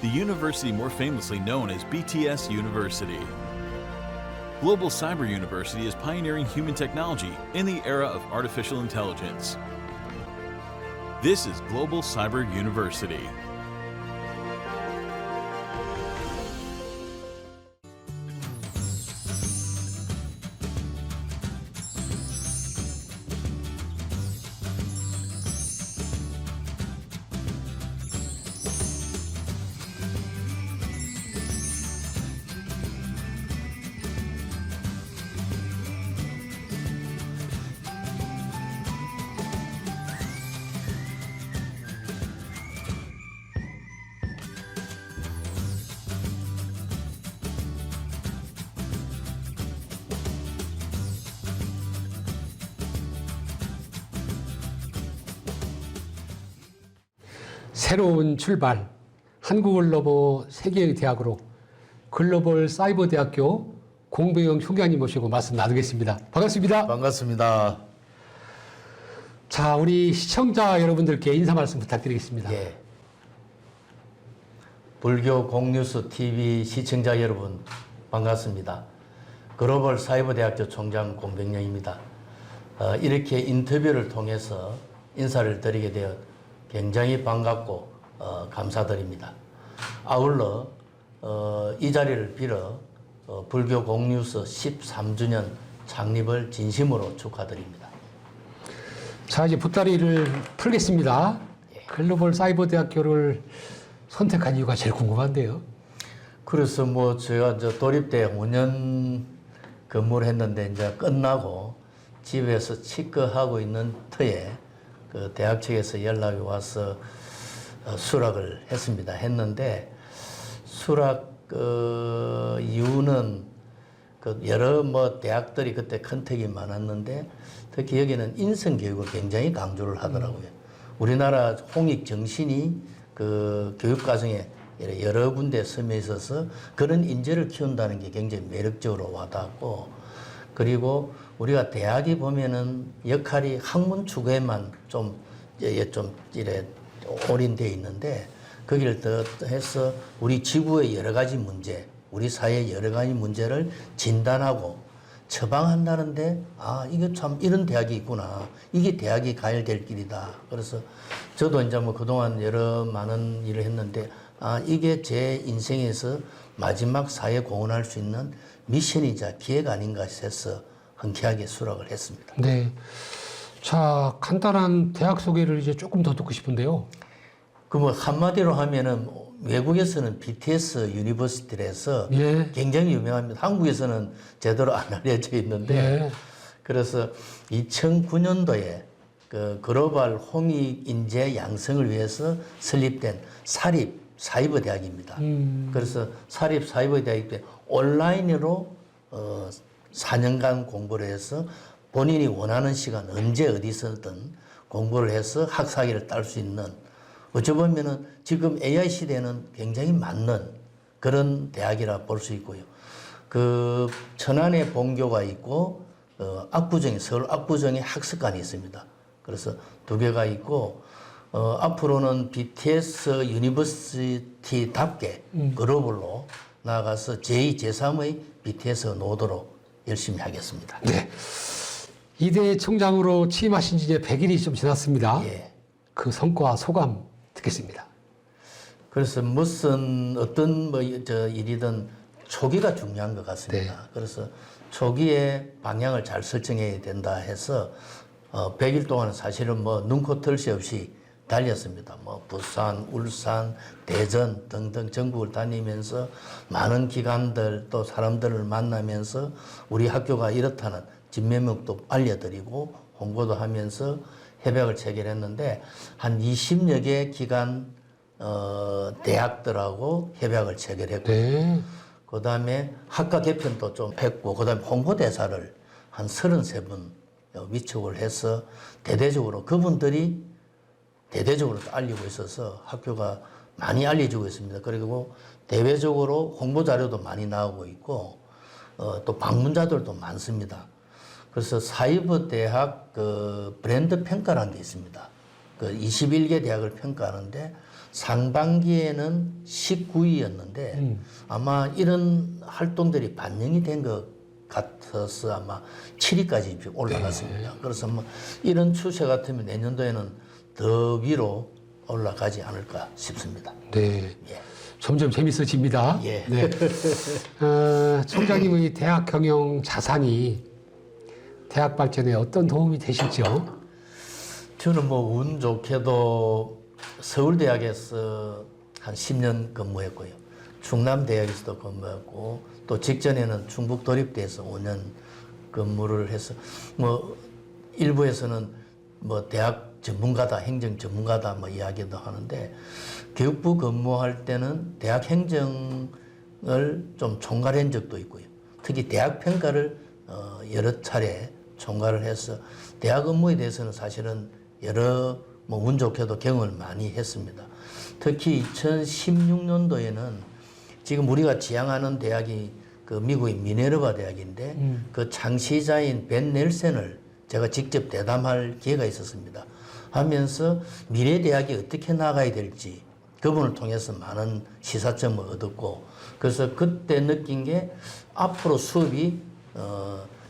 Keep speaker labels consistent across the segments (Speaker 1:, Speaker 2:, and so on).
Speaker 1: the university more famously known as BTS University. Global Cyber University is pioneering human technology in the era of artificial intelligence. This is Global Cyber University.
Speaker 2: 새로운 출발, 한국글로벌 세계의 대학으로 글로벌 사이버 대학교 공병영 총장님 모시고 말씀 나누겠습니다. 반갑습니다.
Speaker 3: 반갑습니다.
Speaker 2: 자, 우리 시청자 여러분들께 인사 말씀 부탁드리겠습니다.
Speaker 3: 예. 불교 공뉴스 TV 시청자 여러분 반갑습니다. 글로벌 사이버 대학교 총장 공병영입니다. 이렇게 인터뷰를 통해서 인사를 드리게 되어 굉장히 반갑고 감사드립니다. 아울러 이 자리를 빌어 불교 공뉴스 13주년 창립을 진심으로 축하드립니다.
Speaker 2: 자, 이제 보따리를 풀겠습니다.
Speaker 3: 예.
Speaker 2: 글로벌 사이버 대학교를 선택한 이유가 제일 궁금한데요.
Speaker 3: 그래서 뭐 제가 도립 때 5년 근무를 했는데 이제 끝나고 집에서 치과하고 있는 터에 그 대학 측에서 연락이 와서 수락을 했는데 수락 이유는 그 여러 뭐 대학들이 그때 컨택이 많았는데 특히 여기는 인성 교육을 굉장히 강조를 하더라고요. 우리나라 홍익 정신이 그 교육 과정에 여러 군데 섬에 있어서 그런 인재를 키운다는 게 굉장히 매력적으로 와닿았고, 그리고 우리가 대학이 보면은 역할이 학문 추구에만 좀 이래 올인되어 있는데 거기를 더 해서 우리 지구의 여러 가지 문제, 우리 사회의 여러 가지 문제를 진단하고 처방한다는데, 아, 이게 참 이런 대학이 있구나. 이게 대학이 가야 될 길이다. 그래서 저도 이제 뭐 그동안 여러 많은 일을 했는데, 아, 이게 제 인생에서 마지막 사회 공헌할 수 있는 미션이자 기회가 아닌가 해서 흔쾌하게 수락을 했습니다.
Speaker 2: 네. 자, 간단한 대학 소개를 이제 조금 더 듣고 싶은데요.
Speaker 3: 그 뭐 한마디로 하면은 외국에서는 BTS 유니버시티에서
Speaker 2: 예.
Speaker 3: 굉장히 유명합니다. 한국에서는 제대로 안 알려져 있는데,
Speaker 2: 예.
Speaker 3: 그래서 2009년도에 그 글로벌 홍익 인재 양성을 위해서 설립된 사립 사이버 대학입니다. 그래서 사립 사이버 대학이 때 온라인으로 4년간 공부를 해서 본인이 원하는 시간 언제 어디서든 공부를 해서 학사학위를 딸 수 있는, 어쩌보면은 지금 AI 시대에는 굉장히 맞는 그런 대학이라 볼 수 있고요. 그 천안에 본교가 있고 압구정에, 서울 압구정에 학습관이 있습니다. 그래서 두 개가 있고 앞으로는 BTS 유니버시티답게 글로벌로 나아가서 제2, 제3의 BTS가 나오도록 열심히 하겠습니다.
Speaker 2: 네. 이대 총장으로 취임하신 지 이제 100일이 좀 지났습니다.
Speaker 3: 예.
Speaker 2: 그 성과, 소감 듣겠습니다.
Speaker 3: 그래서 무슨 어떤 뭐 일이든 초기가 중요한 것 같습니다.
Speaker 2: 네.
Speaker 3: 그래서 초기에 방향을 잘 설정해야 된다 해서 100일 동안 사실은 뭐 눈코 뜰 새 없이 달렸습니다. 뭐 부산, 울산, 대전 등등 전국을 다니면서 많은 기관들 또 사람들을 만나면서 우리 학교가 이렇다는 진면목도 알려드리고 홍보도 하면서 협약을 체결했는데 한 20여 개 기관 대학들하고 협약을 체결했고,
Speaker 2: 네.
Speaker 3: 그 다음에 학과 개편도 좀 했고, 그 다음에 홍보대사를 한 33분 위촉을 해서 대대적으로 그분들이 대대적으로 알리고 있어서 학교가 많이 알려지고 있습니다. 그리고 대외적으로 홍보 자료도 많이 나오고 있고 또 방문자들도 많습니다. 그래서 사이버 대학 그 브랜드 평가라는 게 있습니다. 그 21개 대학을 평가하는데 상반기에는 19위였는데 아마 이런 활동들이 반영이 된 것 같아서 아마 7위까지 올라갔습니다. 그래서 뭐 이런 추세 같으면 내년도에는 더 위로 올라가지 않을까 싶습니다.
Speaker 2: 네.
Speaker 3: 예.
Speaker 2: 점점 재밌어집니다.
Speaker 3: 예.
Speaker 2: 네. 총장님의 대학 경영 자산이 대학 발전에 어떤 도움이 되실지요?
Speaker 3: 저는 뭐 운 좋게도 서울대학에서 한 10년 근무했고요. 충남대학에서도 근무했고 또 직전에는 충북도립대에서 5년 근무를 해서 뭐 일부에서는 뭐 대학 전문가다, 행정 전문가다 뭐 이야기도 하는데 교육부 근무할 때는 대학 행정을 좀 총괄한 적도 있고요. 특히 대학 평가를 여러 차례 총괄을 해서 대학 업무에 대해서는 사실은 여러 뭐 운 좋게도 경험을 많이 했습니다. 특히 2016년도에는 지금 우리가 지향하는 대학이 그 미국의 미네르바 대학인데 그 창시자인 벤 넬슨을 제가 직접 대담할 기회가 있었습니다. 하면서 미래 대학이 어떻게 나가야 될지 그분을 통해서 많은 시사점을 얻었고 그래서 그때 느낀 게 앞으로 수업이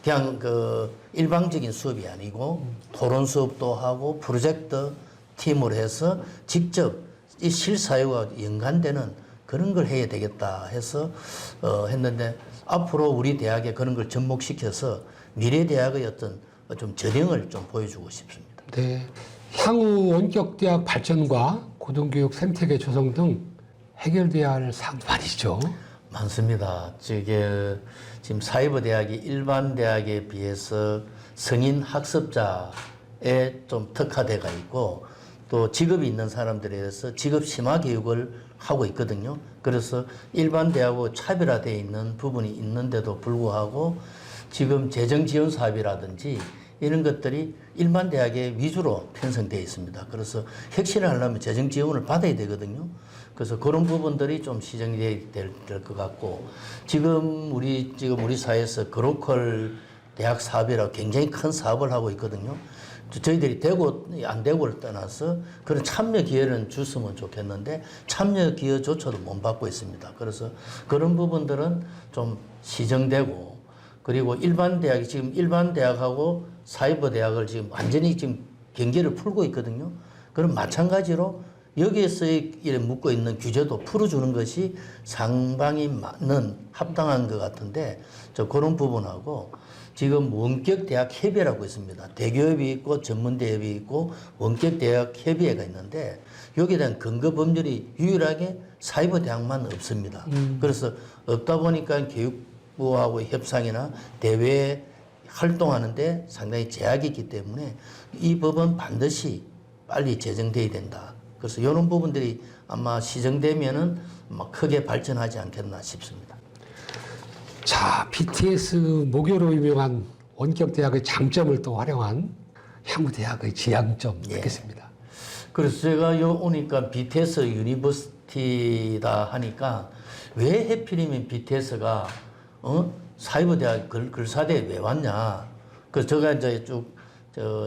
Speaker 3: 그냥 그 일방적인 수업이 아니고 토론 수업도 하고 프로젝트 팀으로 해서 직접 이 실사회와 연관되는 그런 걸 해야 되겠다 해서 했는데 앞으로 우리 대학에 그런 걸 접목시켜서 미래 대학의 어떤 좀 전형을 좀 보여주고 싶습니다.
Speaker 2: 네. 향후 원격 대학 발전과 고등교육 생태계 조성 등 해결돼야 할 사항도 많으시죠?
Speaker 3: 많습니다. 지금 사이버 대학이 일반 대학에 비해서 성인 학습자에 좀 특화돼가 있고 또 직업이 있는 사람들에 대해서 직업 심화 교육을 하고 있거든요. 그래서 일반 대학하고 차별화되어 있는 부분이 있는데도 불구하고 지금 재정 지원 사업이라든지 이런 것들이 일반 대학에 위주로 편성되어 있습니다. 그래서 혁신을 하려면 재정 지원을 받아야 되거든요. 그래서 그런 부분들이 좀 시정이 될 것 같고 지금 우리 사회에서 그로컬 대학 사업이라고 굉장히 큰 사업을 하고 있거든요. 저희들이 되고 안 되고를 떠나서 그런 참여 기회는 줬으면 좋겠는데 참여 기회조차도 못 받고 있습니다. 그래서 그런 부분들은 좀 시정되고 그리고 일반 대학이 지금 일반 대학하고 사이버 대학을 지금 완전히 지금 경계를 풀고 있거든요. 그럼 마찬가지로 여기에서 묶고 있는 규제도 풀어주는 것이 상당히 맞는 합당한 것 같은데 저 그런 부분하고 지금 원격 대학 협의회라고 있습니다. 대교협이 있고 전문대협이 있고 원격 대학 협의회가 있는데 여기에 대한 근거 법률이 유일하게 사이버 대학만 없습니다. 그래서 없다 보니까 교육부하고 협상이나 대외 활동하는데 상당히 제약이 있기 때문에 이 법은 반드시 빨리 제정돼야 된다. 그래서 이런 부분들이 아마 시정되면은 아마 크게 발전하지 않겠나 싶습니다.
Speaker 2: 자, BTS 모교로 유명한 원격 대학의 장점을 또 활용한 향후 대학의 지향점 듣겠습니다.
Speaker 3: 그래서 제가 요 오니까 BTS 유니버시티다 하니까 왜 해필이면 BTS가 사이버 대학 글사대에 왜 왔냐? 그래서 제가 이제 쭉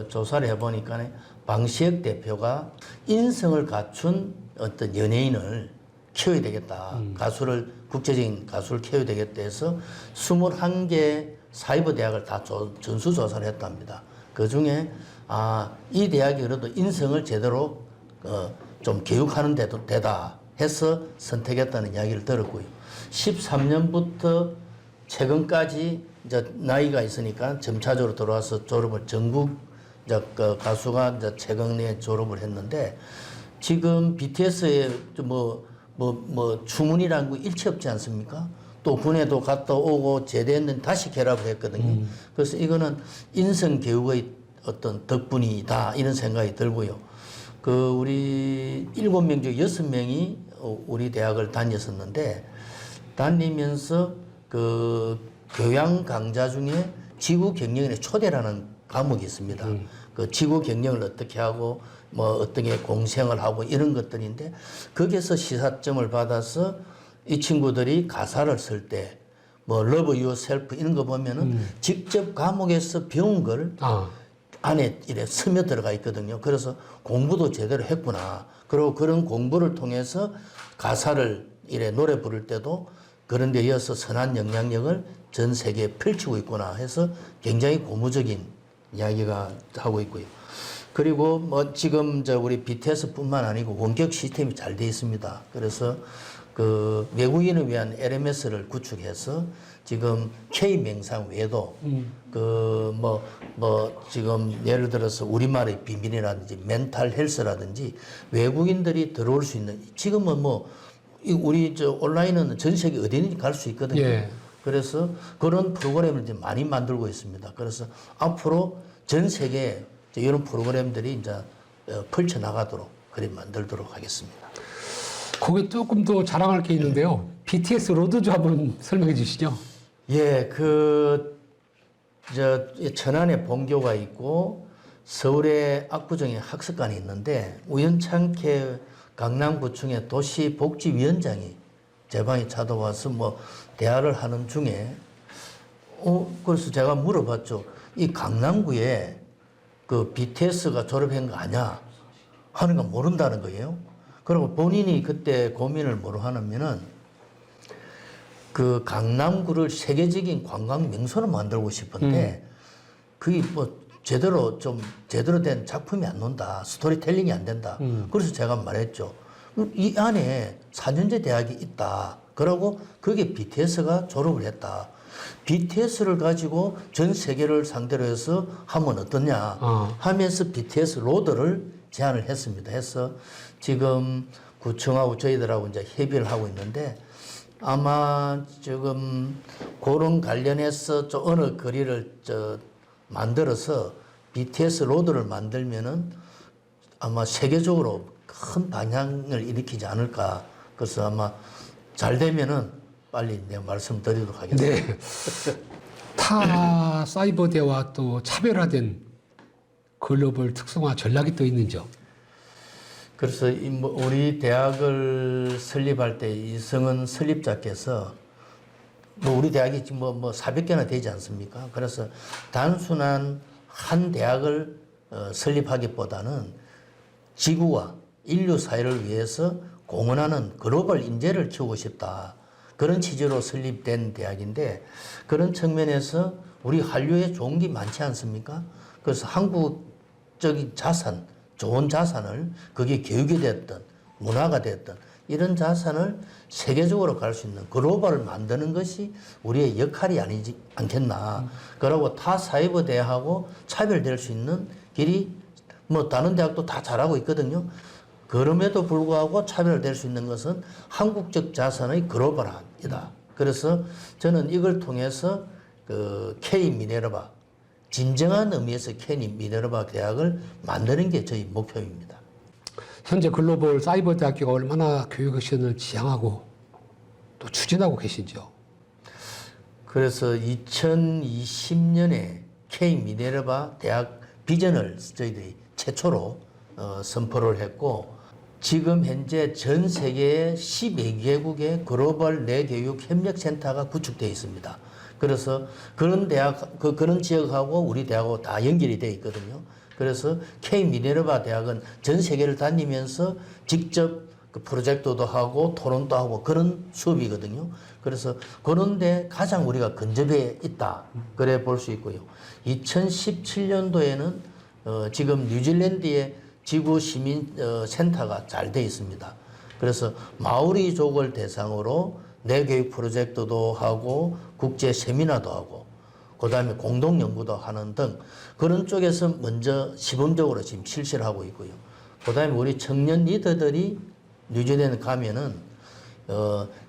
Speaker 3: 조사를 해보니까 방시혁 대표가 인성을 갖춘 어떤 연예인을 키워야 되겠다. 국제적인 가수를 키워야 되겠다 해서 21개 사이버 대학을 다 전수조사를 했답니다. 그 중에, 이 대학이 그래도 인성을 제대로, 좀 교육하는 데다 해서 선택했다는 이야기를 들었고요. 13년부터 최근까지 이제 나이가 있으니까 점차적으로 들어와서 졸업을 전국 가수가 이제 최근에 졸업을 했는데 지금 BTS에 주문이라는 거 일치 없지 않습니까? 또 군에도 갔다 오고 제대했는데 다시 결합을 했거든요. 그래서 이거는 인성 교육의 어떤 덕분이다 이런 생각이 들고요. 우리 7명 중 6명이 우리 대학을 다녔었는데 다니면서 교양 강좌 중에 지구 경영인의 초대라는 과목이 있습니다. 그 지구 경영을 어떻게 하고 어떻게 공생을 하고 이런 것들인데 거기에서 시사점을 받아서 이 친구들이 가사를 쓸 때 love yourself 이런 거 보면은 직접 과목에서 배운 걸 안에 이래 스며들어가 있거든요. 그래서 공부도 제대로 했구나. 그리고 그런 공부를 통해서 가사를 이래 노래 부를 때도 그런 데 이어서 선한 영향력을 전 세계에 펼치고 있구나 해서 굉장히 고무적인 이야기가 하고 있고요. 그리고 뭐 지금 우리 BTS뿐만 아니고 원격 시스템이 잘 돼 있습니다. 그래서 그 외국인을 위한 LMS를 구축해서 지금 K 명상 외에도 그 지금 예를 들어서 우리말의 비밀이라든지 멘탈 헬스라든지 외국인들이 들어올 수 있는 지금은 뭐 우리 온라인은 전 세계 어디든지 갈 수 있거든요.
Speaker 2: 예.
Speaker 3: 그래서 그런 프로그램을 이제 많이 만들고 있습니다. 그래서 앞으로 전 세계에 이런 프로그램들이 이제 펼쳐 나가도록 그래 만들도록 하겠습니다.
Speaker 2: 거기 조금 더 자랑할 게 있는데요. BTS 로드 좀 한번 설명해 주시죠.
Speaker 3: 예, 천안에 본교가 있고 서울에 압구정에 학습관이 있는데 우연찮게 강남구청의 도시복지위원장이 제 방에 찾아와서 뭐 대화를 하는 중에 그래서 제가 물어봤죠. 이 강남구에 그 BTS가 졸업한 거 아냐 하는 거 모른다는 거예요. 그리고 본인이 그때 고민을 뭐로 하냐면은 그 강남구를 세계적인 관광 명소로 만들고 싶은데 그게 뭐 제대로 된 작품이 안 나온다. 스토리텔링이 안 된다. 그래서 제가 말했죠. 이 안에 4년제 대학이 있다. 그러고 그게 BTS가 졸업을 했다. BTS를 가지고 전 세계를 상대로 해서 하면 어떠냐 하면서 BTS 로드를 제안을 했습니다. 해서 지금 구청하고 저희들하고 이제 협의를 하고 있는데 아마 지금 그런 관련해서 어느 거리를 만들어서 BTS 로드를 만들면은 아마 세계적으로 큰 방향을 일으키지 않을까. 그래서 아마 잘 되면은 빨리 내가 말씀드리도록 하겠습니다.
Speaker 2: 네. 타 사이버대와 또 차별화된 글로벌 특성화 전략이 또 있는죠.
Speaker 3: 그래서 우리 대학을 설립할 때 이성은 설립자께서 우리 대학이 지금 400개나 되지 않습니까? 그래서 단순한 한 대학을 설립하기보다는 지구와 인류 사회를 위해서 공헌하는 글로벌 인재를 키우고 싶다. 그런 취지로 설립된 대학인데 그런 측면에서 우리 한류에 좋은 게 많지 않습니까? 그래서 한국적인 자산, 좋은 자산을 그게 교육이 됐든 문화가 됐든 이런 자산을 세계적으로 갈 수 있는 글로벌을 만드는 것이 우리의 역할이 아니지 않겠나. 그러고 타 사이버 대학하고 차별될 수 있는 길이 뭐 다른 대학도 다 잘하고 있거든요. 그럼에도 불구하고 차별될 수 있는 것은 한국적 자산의 글로벌화이다. 그래서 저는 이걸 통해서 그 K 미네르바 진정한 의미에서 K 미네르바 대학을 만드는 게 저희 목표입니다.
Speaker 2: 현재 글로벌 사이버 대학교가 얼마나 교육 시연을 지향하고 또 추진하고 계신지요?
Speaker 3: 그래서 2020년에 K 미네르바 대학 비전을 저희들이 최초로 선포를 했고 지금 현재 전 세계에 12개국의 글로벌 내교육 협력센터가 구축되어 있습니다. 그래서 그런 대학, 그런 지역하고 우리 대학하고 다 연결이 되어 있거든요. 그래서 K 미네르바 대학은 전 세계를 다니면서 직접 그 프로젝트도 하고 토론도 하고 그런 수업이거든요. 그래서 그런데 가장 우리가 근접해 있다. 그래 볼 수 있고요. 2017년도에는 지금 뉴질랜드의 지구 시민 센터가 잘 돼 있습니다. 그래서 마오리족을 대상으로 내교육 프로젝트도 하고 국제 세미나도 하고 그다음에 공동 연구도 하는 등 그런 쪽에서 먼저 시범적으로 지금 실시를 하고 있고요. 그다음에 우리 청년 리더들이 뉴질랜드 가면은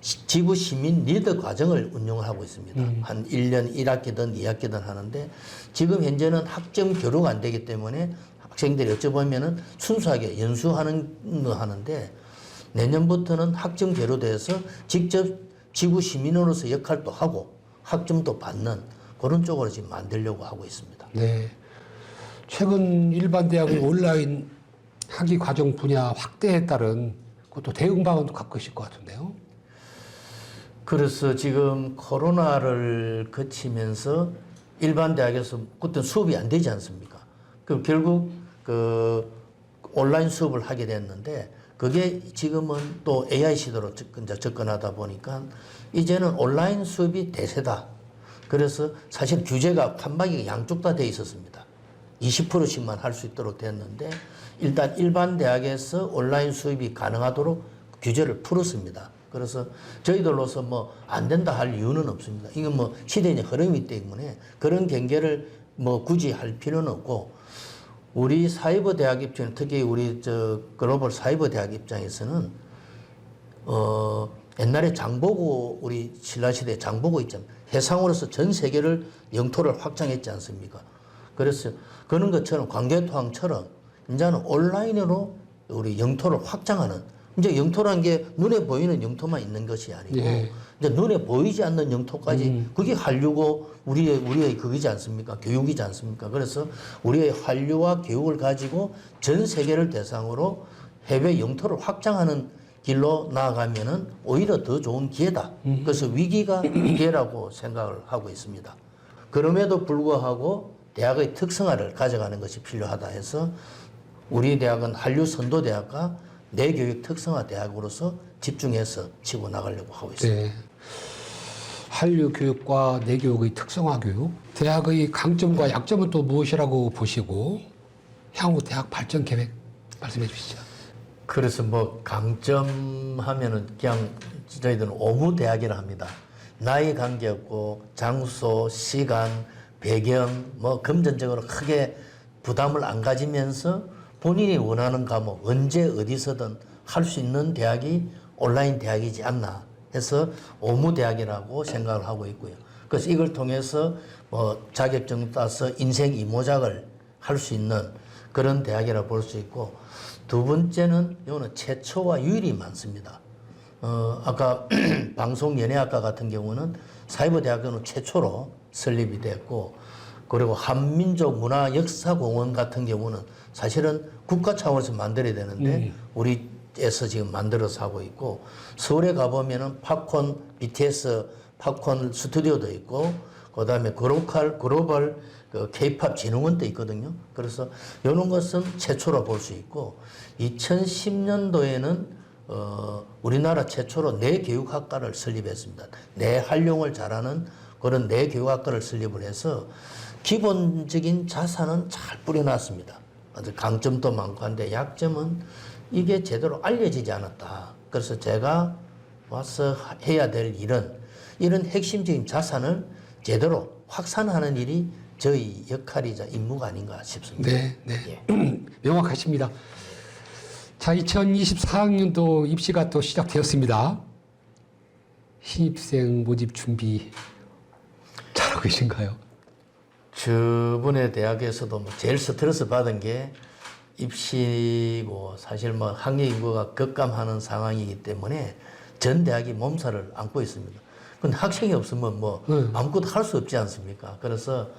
Speaker 3: 지구 시민 리더 과정을 운영을 하고 있습니다. 한 1년 1학기든 2학기든 하는데 지금 현재는 학점 교류가 안 되기 때문에 학생들이 어찌보면은 순수하게 연수하는 거 하는데 내년부터는 학점 교류돼서 직접 지구 시민으로서 역할도 하고 학점도 받는 그런 쪽으로 지금 만들려고 하고 있습니다.
Speaker 2: 네. 최근 일반 대학의 온라인 학위 과정 분야 확대에 따른 그것도 대응 방안도 갖고 계실 것 같은데요.
Speaker 3: 그래서 지금 코로나를 거치면서 일반 대학에서 그때 수업이 안 되지 않습니까? 그 결국 그 온라인 수업을 하게 됐는데 그게 지금은 또 AI 시대로 접근하다 보니까 이제는 온라인 수업이 대세다. 그래서 사실 규제가 칸막이가 양쪽 다 돼 있었습니다. 20%씩만 할 수 있도록 됐는데 일단 일반 대학에서 온라인 수업이 가능하도록 규제를 풀었습니다. 그래서 저희들로서 뭐 안 된다 할 이유는 없습니다. 이건 뭐 시대의 흐름이기 때문에 그런 경계를 뭐 굳이 할 필요는 없고 우리 사이버 대학 입장 특히 우리 글로벌 사이버 대학 입장에서는 옛날에 장보고 우리 신라시대 장보고 있잖아요. 해상으로서 전 세계를 영토를 확장했지 않습니까? 그래서 그런 것처럼 광개토항처럼 이제는 온라인으로 우리 영토를 확장하는 이제 영토라는 게 눈에 보이는 영토만 있는 것이 아니고
Speaker 2: 예.
Speaker 3: 이제 눈에 보이지 않는 영토까지 그게 한류고 우리의 그거지 않습니까? 교육이지 않습니까? 그래서 우리의 한류와 교육을 가지고 전 세계를 대상으로 해외 영토를 확장하는 길로 나아가면은 오히려 더 좋은 기회다. 그래서 위기가 기회라고 생각을 하고 있습니다. 그럼에도 불구하고 대학의 특성화를 가져가는 것이 필요하다 해서 우리 대학은 한류 선도 대학과 내교육 특성화 대학으로서 집중해서 치고 나가려고 하고 있습니다.
Speaker 2: 네. 한류 교육과 내교육의 특성화 교육, 대학의 강점과 약점은 또 무엇이라고 보시고 향후 대학 발전 계획 말씀해 주시죠.
Speaker 3: 그래서 뭐 강점 하면은 그냥 저희들은 오무 대학이라 합니다. 나이 관계없고 장소, 시간, 배경 뭐 금전적으로 크게 부담을 안 가지면서 본인이 원하는 과목 언제 어디서든 할 수 있는 대학이 온라인 대학이지 않나 해서 오무 대학이라고 생각을 하고 있고요. 그래서 이걸 통해서 뭐 자격증 따서 인생 이모작을 할 수 있는 그런 대학이라 볼 수 있고 두 번째는 이거는 최초와 유일이 많습니다. 아까 방송연예학과 같은 경우는 사이버대학교는 최초로 설립이 됐고 그리고 한민족문화역사공원 같은 경우는 사실은 국가 차원에서 만들어야 되는데 우리에서 지금 만들어서 하고 있고 서울에 가보면은 팝콘 BTS 팝콘 스튜디오도 있고 그다음에 글로벌 그 K-팝 진흥원도 있거든요. 그래서 이런 것은 최초로 볼 수 있고 2010년도에는 우리나라 최초로 내교육학과를 설립했습니다. 내활용을 잘하는 그런 내교육학과를 설립을 해서 기본적인 자산은 잘 뿌려놨습니다. 아주 강점도 많고 한데 약점은 이게 제대로 알려지지 않았다. 그래서 제가 와서 해야 될 일은 이런 핵심적인 자산을 제대로 확산하는 일이 저희 역할이자 임무가 아닌가 싶습니다.
Speaker 2: 네, 네.
Speaker 3: 예.
Speaker 2: 명확하십니다. 자, 2024학년도 입시가 또 시작되었습니다. 신입생 모집 준비 잘하고 계신가요?
Speaker 3: 저번에 대학에서도 뭐 제일 스트레스 받은 게 입시고 사실 뭐 학령 인구가 급감하는 상황이기 때문에 전 대학이 몸살을 앓고 있습니다. 근데 학생이 없으면 뭐 아무것도 할 수 없지 않습니까? 그래서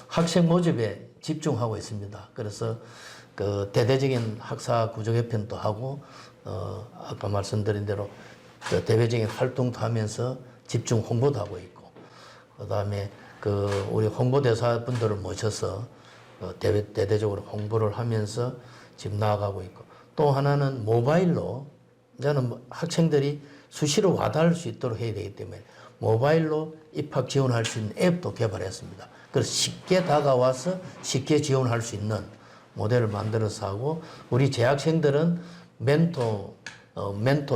Speaker 3: 학생 모집에 집중하고 있습니다. 그래서 그 대대적인 학사 구조 개편도 하고 아까 말씀드린 대로 대외적인 활동도 하면서 집중 홍보도 하고 있고 그다음에 그 우리 홍보대사 분들을 모셔서 대대적으로 홍보를 하면서 지금 나아가고 있고 또 하나는 모바일로 이제는 학생들이 수시로 와닿을 수 있도록 해야 되기 때문에 모바일로 입학 지원할 수 있는 앱도 개발했습니다. 그래서 쉽게 다가와서 쉽게 지원할 수 있는 모델을 만들어서 하고 우리 재학생들은 멘토,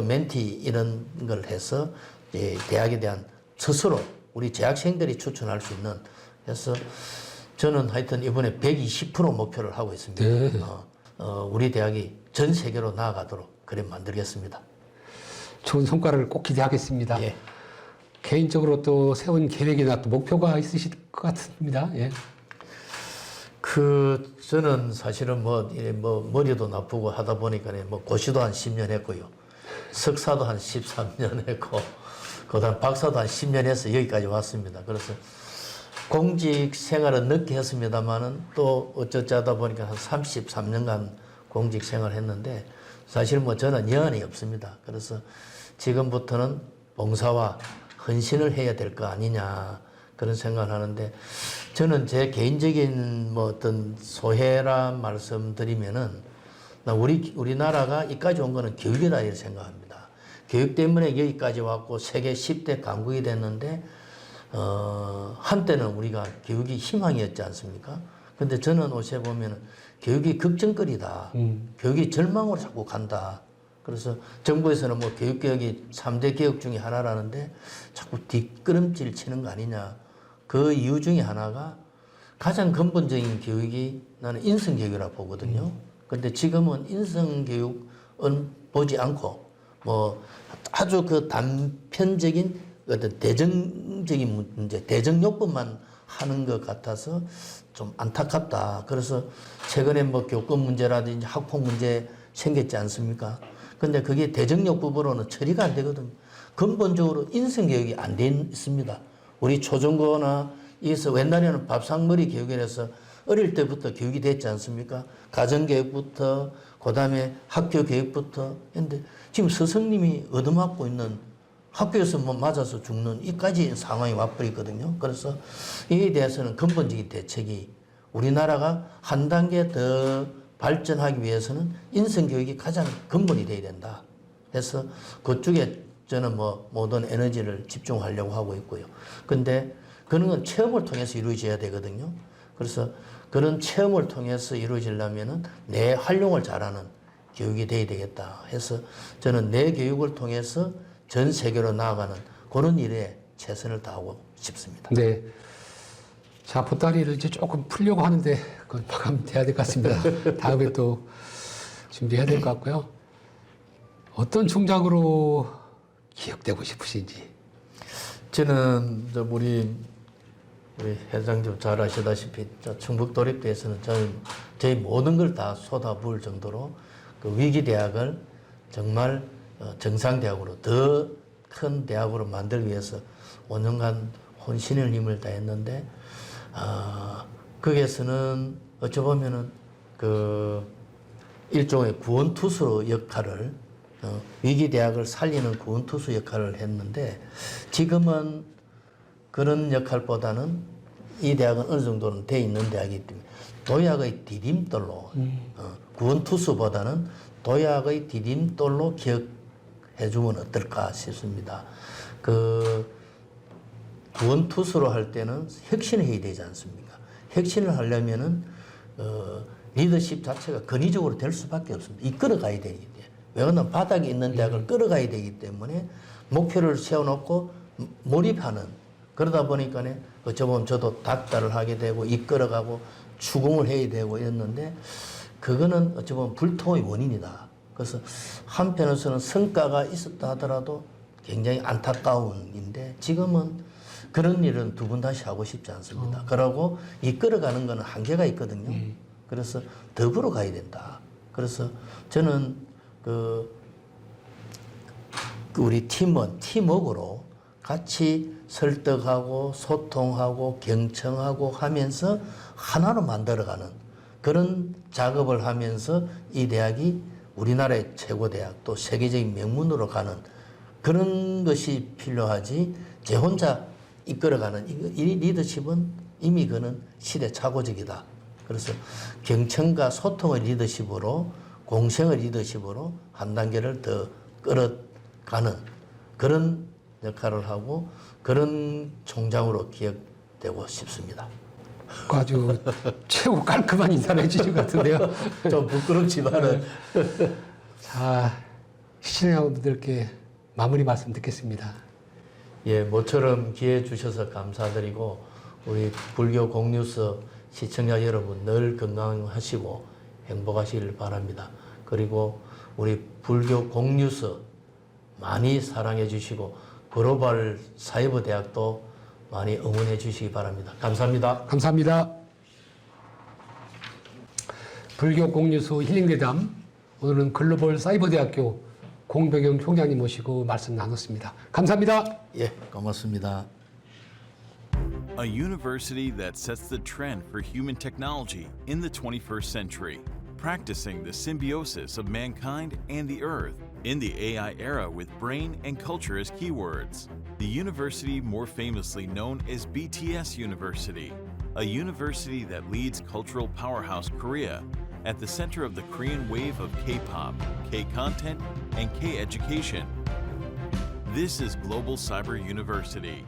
Speaker 3: 멘티 이런 걸 해서 대학에 대한 스스로 우리 재학생들이 추천할 수 있는 그래서 저는 하여튼 이번에 120% 목표를 하고 있습니다.
Speaker 2: 네.
Speaker 3: 우리 대학이 전 세계로 나아가도록 그래 만들겠습니다.
Speaker 2: 좋은 성과를 꼭 기대하겠습니다.
Speaker 3: 예.
Speaker 2: 개인적으로 또 세운 계획이나 또 목표가 있으실 것 같습니다. 예.
Speaker 3: 저는 사실은 뭐 머리도 나쁘고 하다 보니까 뭐 고시도 한 10년 했고요. 석사도 한 13년 했고, 그다음 박사도 한 10년 해서 여기까지 왔습니다. 그래서 공직 생활은 늦게 했습니다만은 또 어쩌다 보니까 한 33년간 공직 생활을 했는데 사실 뭐 저는 여한이 없습니다. 그래서 지금부터는 봉사와 헌신을 해야 될 거 아니냐 그런 생각을 하는데 저는 제 개인적인 뭐 어떤 소회라 말씀드리면은 나 우리나라가 이까지 온 거는 교육이다 이렇게 생각합니다. 교육 때문에 여기까지 왔고 세계 10대 강국이 됐는데 한때는 우리가 교육이 희망이었지 않습니까? 근데 저는 옷에 보면 교육이 걱정거리다. 교육이 절망으로 자꾸 간다. 그래서 정부에서는 뭐 교육개혁이 3대 개혁 중에 하나라는데 자꾸 뒷걸음질 치는 거 아니냐. 그 이유 중에 하나가 가장 근본적인 교육이 나는 인성교육이라고 보거든요. 근데 지금은 인성교육은 보지 않고 뭐 아주 그 단편적인 어떤 대정적인 문제, 대정요법만 하는 것 같아서 좀 안타깝다. 그래서 최근에 뭐 교권 문제라든지 학폭 문제 생겼지 않습니까? 근데 그게 대정요법으로는 처리가 안 되거든요. 근본적으로 인성교육이 안 돼 있습니다. 우리 초중고나 이에서 옛날에는 밥상머리 교육이라서 어릴 때부터 교육이 됐지 않습니까? 가정교육부터 그다음에 학교교육부터 했는데 지금 스승님이 얻어맞고 있는 학교에서 뭐 맞아서 죽는 이까지 상황이 와버리거든요. 그래서 이에 대해서는 근본적인 대책이 우리나라가 한 단계 더 발전하기 위해서는 인성교육이 가장 근본이 돼야 된다. 그래서 그쪽에 저는 뭐 모든 에너지를 집중하려고 하고 있고요. 근데 그런 건 체험을 통해서 이루어져야 되거든요. 그래서 그런 체험을 통해서 이루어지려면은 내 활용을 잘하는 교육이 돼야 되겠다 해서 저는 내 교육을 통해서 전 세계로 나아가는 그런 일에 최선을 다하고 싶습니다.
Speaker 2: 네. 자, 보따리를 이제 조금 풀려고 하는데 그건 마감돼야 될 것 같습니다. 다음에 또 준비해야 될 것 같고요. 어떤 총장으로 기억되고 싶으신지.
Speaker 3: 저는 우리 회장님 잘 아시다시피 충북 도립대에서는 저희 모든 걸 다 쏟아부을 정도로 그 위기 대학을 정말 정상대학으로 더 큰 대학으로 만들기 위해서 5년간 혼신의 힘을 다했는데 거기에서는 어찌 보면은 그 일종의 구원투수 역할을 위기 대학을 살리는 구원투수 역할을 했는데 지금은 그런 역할보다는 이 대학은 어느 정도는 돼 있는 대학이기 때문에 도약의 디딤돌로 구원투수보다는 도약의 디딤돌로 기억해주면 어떨까 싶습니다. 그 구원투수로 할 때는 혁신을 해야 되지 않습니까? 혁신을 하려면은 리더십 자체가 권위적으로 될 수밖에 없습니다. 이끌어가야 되기 때문에. 왜냐하면 바닥에 있는 대학을 끌어가야 되기 때문에 목표를 세워놓고 몰입하는 그러다 보니까 어쩌 보면 저도 닥달을 하게 되고 이끌어가고 추궁을 해야 되고 이랬는데 그거는 어찌 보면 불통의 원인이다. 그래서 한편에서는 성과가 있었다 하더라도 굉장히 안타까운 일인데 지금은 그런 일은 두 번 다시 하고 싶지 않습니다. 그러고 이끌어가는 거는 한계가 있거든요. 그래서 더불어 가야 된다. 그래서 저는 우리 팀워크로 같이 설득하고 소통하고 경청하고 하면서 하나로 만들어가는 그런 작업을 하면서 이 대학이 우리나라의 최고 대학 또 세계적인 명문으로 가는 그런 것이 필요하지 제 혼자 이끌어가는 이 리더십은 이미 그는 시대착오적이다. 그래서 경청과 소통의 리더십으로 공생의 리더십으로 한 단계를 더 끌어가는 그런 역할을 하고 그런 총장으로 기억되고 싶습니다.
Speaker 2: 아주 최고 깔끔한 인사를 해주신 것 같은데요.
Speaker 3: 좀 부끄럽지만은.
Speaker 2: 자, 시청자분들께 마무리 말씀 듣겠습니다.
Speaker 3: 예, 모처럼 기회 주셔서 감사드리고 우리 불교 공뉴스 시청자 여러분 늘 건강하시고 행복하시길 바랍니다. 그리고 우리 불교 공뉴스 많이 사랑해 주시고 글로벌 사이버 대학도 많이 응원해 주시기 바랍니다. 감사합니다.
Speaker 2: 감사합니다. 불교 공유수 힐링대담 오늘은 글로벌 사이버대학교 공병영 총장님 모시고 말씀 나눴습니다. 감사합니다.
Speaker 3: 예, 고맙습니다.
Speaker 1: A university that sets the trend for human technology in the 21st century, practicing the symbiosis of mankind and the earth in the AI era with brain and culture as keywords. The university more famously known as BTS University, a university that leads cultural powerhouse Korea at the center of the Korean wave of K-pop, K-content, and K-education. This is Global Cyber University.